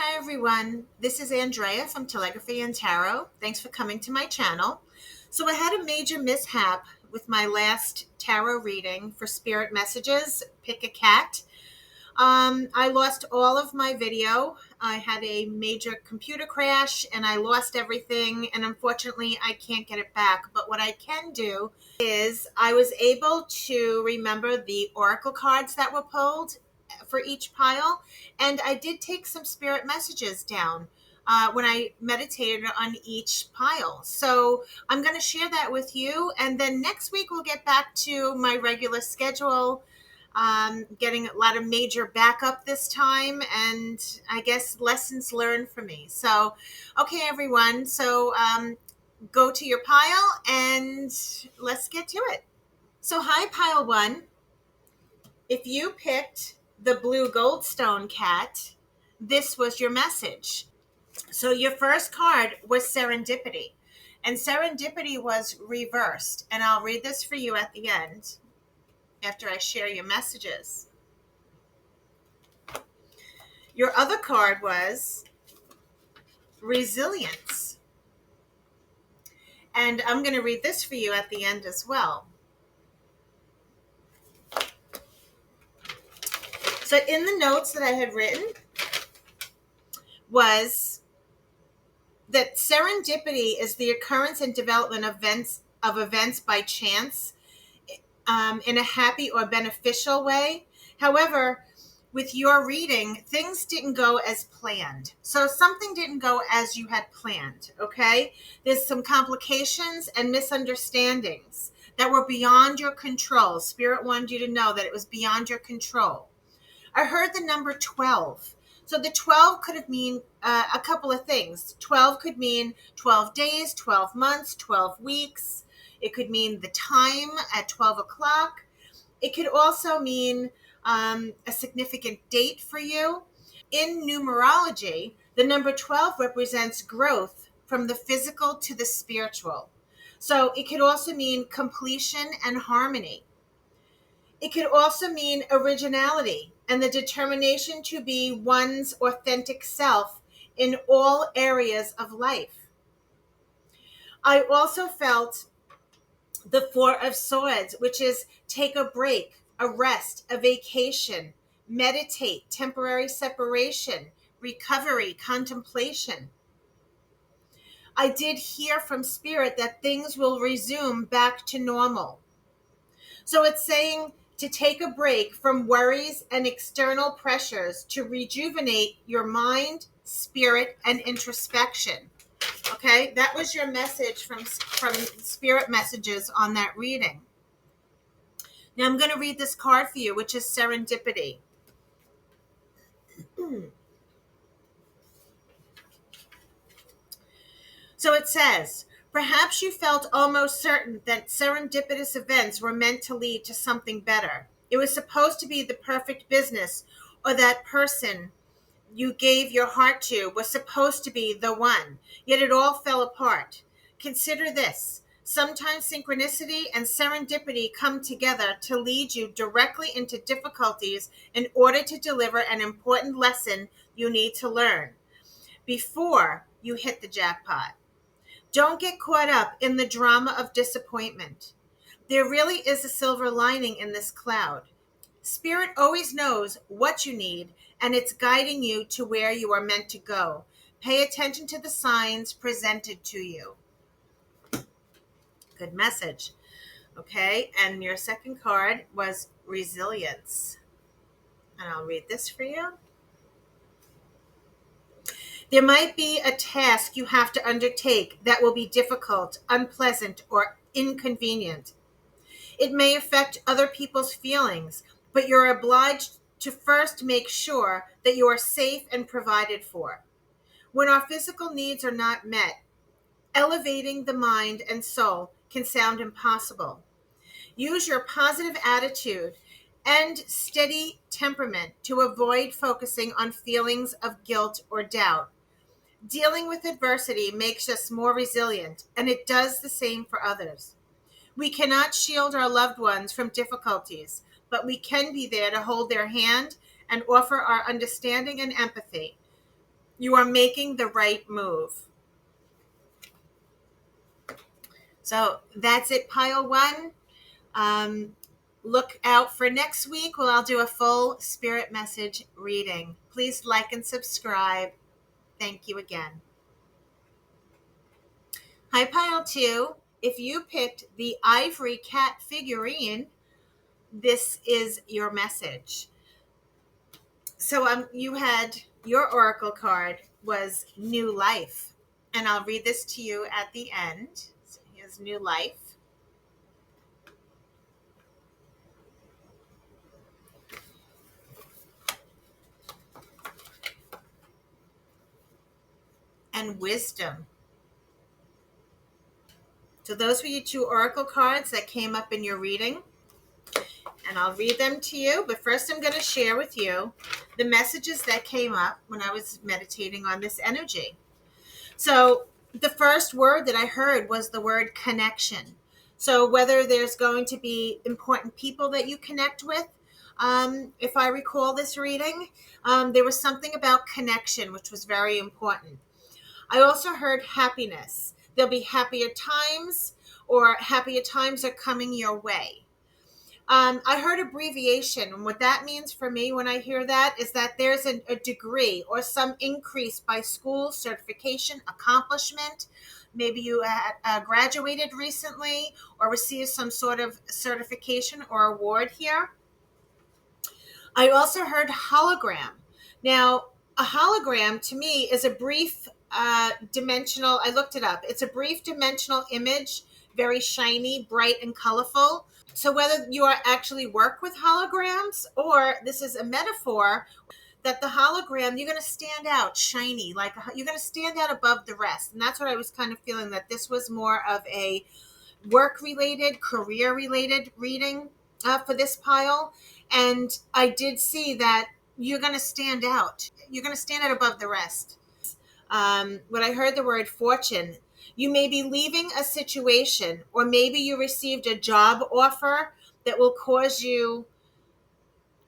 Hi everyone, this is Andrea from Telegraphy Tarot. Thanks for coming to my channel. So I had a major mishap with my last tarot reading for spirit messages, pick a cat. I lost all of my video. I had a major computer crash and I lost everything, and unfortunately I can't get it back. But what I can do is I was able to remember the oracle cards that were pulled for each pile, and I did take some spirit messages down when I meditated on each pile. So I'm going to share that with you, and then next week we'll get back to my regular schedule, getting a lot of major backup this time, and I guess lessons learned for me. So, okay, everyone. So go to your pile and let's get to it. So, hi, pile one. If you picked the blue goldstone cat, this was your message. So, your first card was serendipity, and serendipity was reversed. And I'll read this for you at the end after I share your messages. Your other card was resilience. And I'm going to read this for you at the end as well. So in the notes that I had written was that serendipity is the occurrence and development of events by chance, in a happy or beneficial way. However, with your reading, things didn't go as planned. So something didn't go as you had planned, okay? There's some complications and misunderstandings that were beyond your control. Spirit wanted you to know that it was beyond your control. I heard the number 12. So the 12 could have mean a couple of things. 12 could mean 12 days, 12 months, 12 weeks. It could mean the time at 12 o'clock. It could also mean a significant date for you. In numerology, the number 12 represents growth from the physical to the spiritual. So it could also mean completion and harmony. It could also mean originality and the determination to be one's authentic self in all areas of life. I also felt the Four of Swords, which is take a break, a rest, a vacation, meditate, temporary separation, recovery, contemplation. I did hear from Spirit that things will resume back to normal. So it's saying to take a break from worries and external pressures to rejuvenate your mind, spirit, and introspection. Okay, that was your message from Spirit Messages on that reading. Now I'm going to read this card for you, which is serendipity. So it says, perhaps you felt almost certain that serendipitous events were meant to lead to something better. It was supposed to be the perfect business, or that person you gave your heart to was supposed to be the one, yet it all fell apart. Consider this. Sometimes synchronicity and serendipity come together to lead you directly into difficulties in order to deliver an important lesson you need to learn before you hit the jackpot. Don't get caught up in the drama of disappointment. There really is a silver lining in this cloud. Spirit always knows what you need, and it's guiding you to where you are meant to go. Pay attention to the signs presented to you. Good message. Okay, and your second card was resilience. And I'll read this for you. There might be a task you have to undertake that will be difficult, unpleasant, or inconvenient. It may affect other people's feelings, but you're obliged to first make sure that you are safe and provided for. When our physical needs are not met, elevating the mind and soul can sound impossible. Use your positive attitude and steady temperament to avoid focusing on feelings of guilt or doubt. Dealing with adversity makes us more resilient, and it does the same for others. We cannot shield our loved ones from difficulties, but we can be there to hold their hand and offer our understanding and empathy. You are making the right move. So that's it, pile one. Look out for next week where I'll do a full spirit message reading. Please like and subscribe. Thank you again. Hi, pile two. If you picked the ivory cat figurine, this is your message. So you had your oracle card was new life, and I'll read this to you at the end. So here's new life. And wisdom. So those were your two oracle cards that came up in your reading, and I'll read them to you. But first I'm going to share with you the messages that came up when I was meditating on this energy. So the first word that I heard was the word connection. So whether there's going to be important people that you connect with, if I recall this reading, there was something about connection, which was very important. I also heard happiness. There'll be happier times, or happier times are coming your way. I heard abbreviation. And what that means for me when I hear that is that there's a degree or some increase by school, certification, accomplishment. Maybe you graduated recently or received some sort of certification or award here. I also heard hologram. Now, a hologram to me is a brief dimensional, I looked it up. It's a brief dimensional image, very shiny, bright, and colorful. So whether you are actually work with holograms or this is a metaphor that the hologram, you're going to stand out shiny, like you're going to stand out above the rest. And that's what I was kind of feeling, that this was more of a work-related, career-related reading for this pile. And I did see that you're going to stand out. You're going to stand out above the rest. When I heard the word fortune, you may be leaving a situation, or maybe you received a job offer that will cause you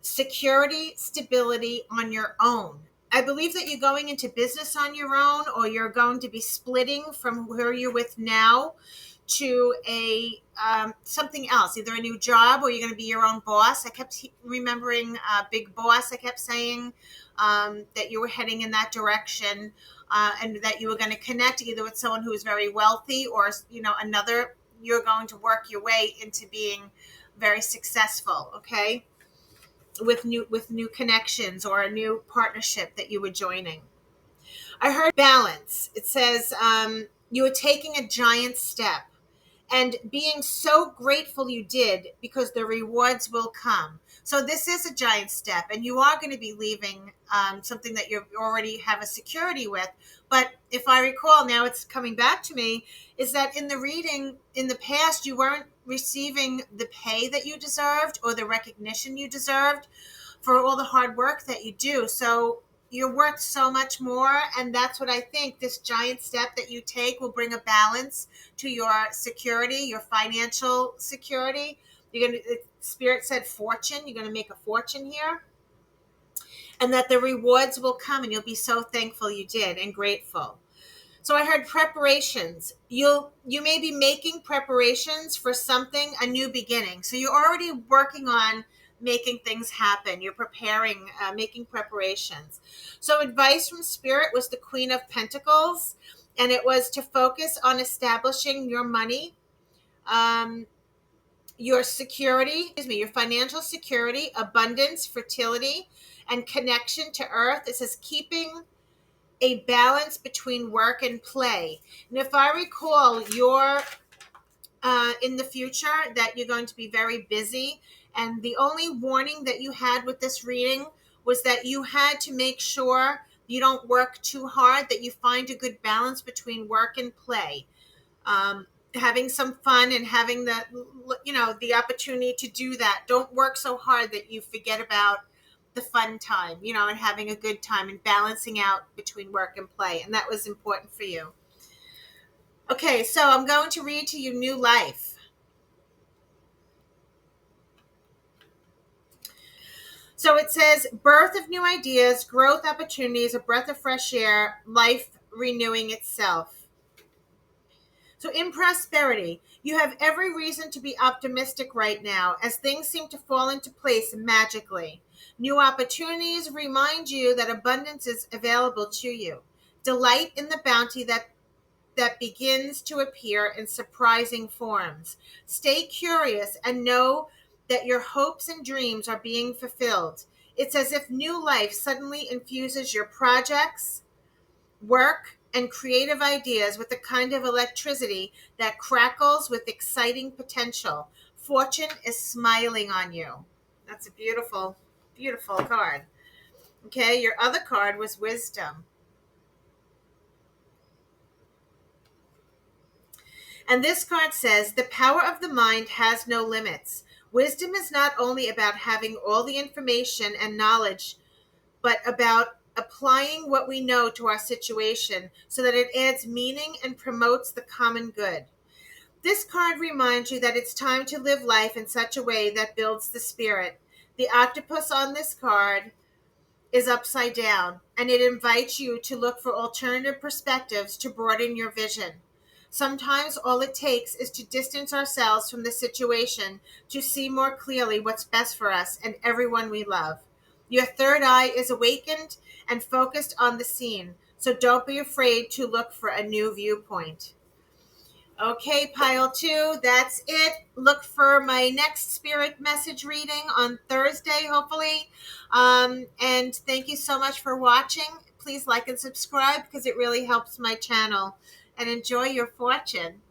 security, stability on your own. I believe that you're going into business on your own, or you're going to be splitting from where you're with now to a something else, either a new job or you're going to be your own boss. I kept remembering Big Boss. I kept saying that you were heading in that direction, and that you were going to connect either with someone who is very wealthy or another. You're going to work your way into being very successful. Okay. With new connections or a new partnership that you were joining. I heard balance. It says you were taking a giant step and being so grateful you did, because the rewards will come. So this is a giant step, and you are going to be leaving something that you already have a security with. But if I recall, now it's coming back to me, is that in the reading in the past, you weren't receiving the pay that you deserved or the recognition you deserved for all the hard work that you do. So you're worth so much more, and that's what I think this giant step that you take will bring a balance to your security, your financial security. Spirit said fortune, you're going to make a fortune here, and that the rewards will come, and you'll be so thankful you did and grateful. So I heard preparations. You may be making preparations for something, a new beginning. So you're already working on making things happen. You're preparing, making preparations. So advice from Spirit was the Queen of Pentacles, and it was to focus on establishing your money, your security, your financial security, abundance, fertility, and connection to earth. It says keeping a balance between work and play. And if I recall, you're in the future that you're going to be very busy. And the only warning that you had with this reading was that you had to make sure you don't work too hard, that you find a good balance between work and play. Having some fun and having the opportunity to do that. Don't work so hard that you forget about the fun time, and having a good time and balancing out between work and play. And that was important for you. Okay, so I'm going to read to you New Life. So it says birth of new ideas, growth opportunities, a breath of fresh air, life renewing itself. So in prosperity, you have every reason to be optimistic right now as things seem to fall into place magically. New opportunities remind you that abundance is available to you. Delight in the bounty that begins to appear in surprising forms. Stay curious and know that your hopes and dreams are being fulfilled. It's as if new life suddenly infuses your projects, work, and creative ideas with a kind of electricity that crackles with exciting potential. Fortune is smiling on you. That's a beautiful, beautiful card. Okay, your other card was wisdom. And this card says, the power of the mind has no limits. Wisdom is not only about having all the information and knowledge, but about applying what we know to our situation so that it adds meaning and promotes the common good. This card reminds you that it's time to live life in such a way that builds the spirit. The octopus on this card is upside down, and it invites you to look for alternative perspectives to broaden your vision. Sometimes all it takes is to distance ourselves from the situation to see more clearly what's best for us and everyone we love. Your third eye is awakened and focused on the scene, so don't be afraid to look for a new viewpoint. Okay, pile two, that's it. Look for my next spirit message reading on Thursday, hopefully. And thank you so much for watching. Please like and subscribe because it really helps my channel. And enjoy your fortune.